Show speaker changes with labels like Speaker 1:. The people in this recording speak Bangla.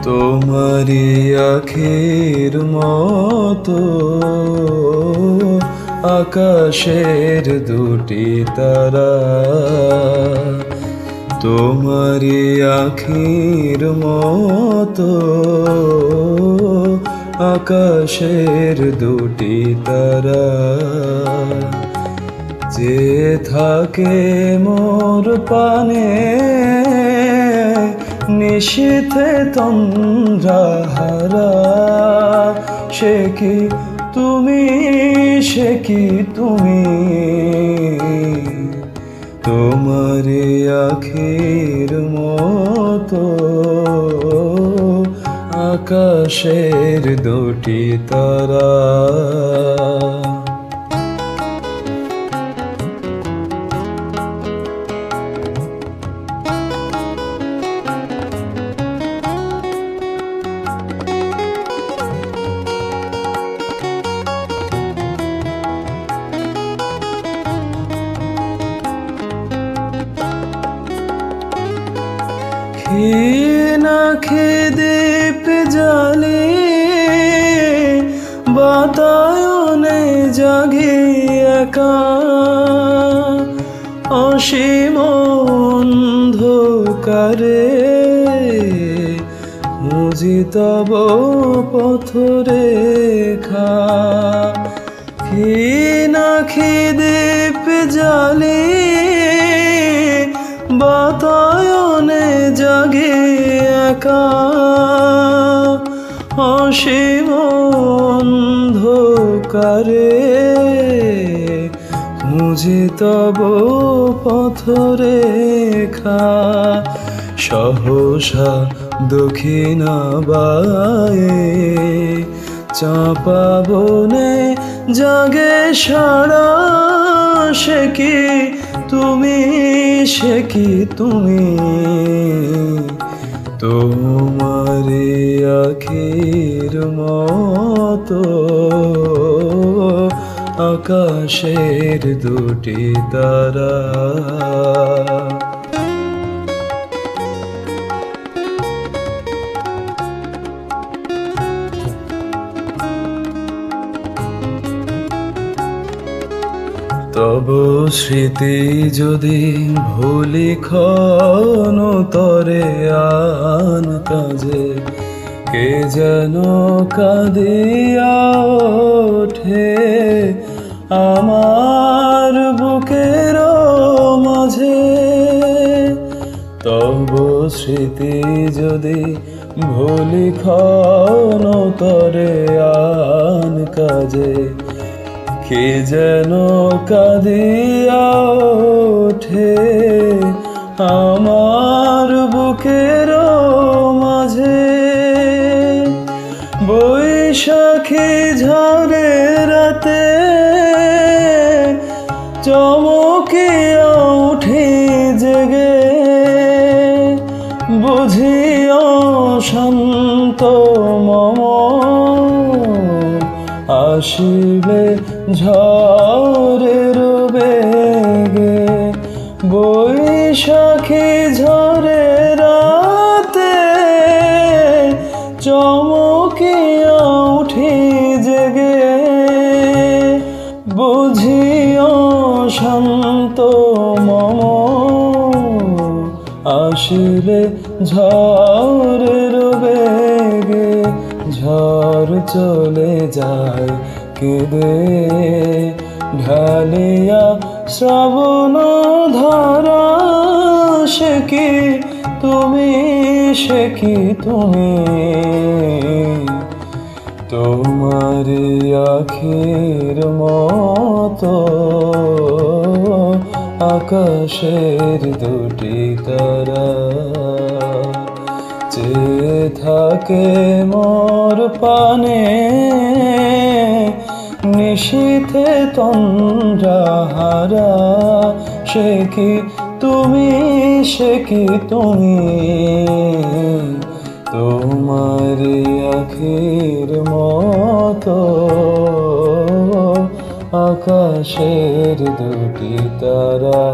Speaker 1: তোমারি আখির মতো আকাশের দুটি তারা, তোমারি আখির মতো আকাশের দুটি তারা, যে থাকে মোর পানে নিশীথে তন্দ্রাহারা। সে কি তুমি, সে কি তুমি, তোমারি আখির মতো আকাশের দুটি তারা। না খেদীপ জালি বাতায়নে জাগি একা, অসীম অন্ধকারে খুঁজি তব পথরেখা। না খেদীপ জালি বাতায়নে জাগে একা, অসীম অন্ধকারে খুঁজি তব পথরেখা। সহসা দক্ষিণা বায়ে চাঁপা বনে জাগে সারা। সে কি তুমি, সে কি তুমি, তোমারি আখির মতো আকাশের দুটি তারা। তব স্মৃতি যদি ভুলি ক্ষণ তরে আন কাজে, কে যেন কাঁদিয়া ওঠে আমার বুকের মাঝে। তব স্মৃতি যদি ভুলি ক্ষণ তরে আন কাজে, কে যেন কাঁদিয়া ওঠে আমার বুকের মাঝে। বৈশাখী ঝড়ে রাতে চমকিয়া উঠি জেগে, বুঝিও শান্ত মম আসিবে ঝড়ের বেগে। বৈশাখী ঝড়ে রাতে চমকিয়া উঠি জেগে, বুঝিও শান্ত মম আসিলে ঝড়ের বেগে। ঝড় চলে যায় কেঁদে ঢালিয়া শ্রাবণ ধারা। সে কি তুমি, সে কি তুমি, তোমারি আখির মতো আকাশের দুটি তারা। চেয়ে থাকে মোর পানে নিশীথে তন্দ্রাহারা। সে কি তুমি, সে কি তুমি, তোমারি আখির মতো আকাশের দুটি তারা।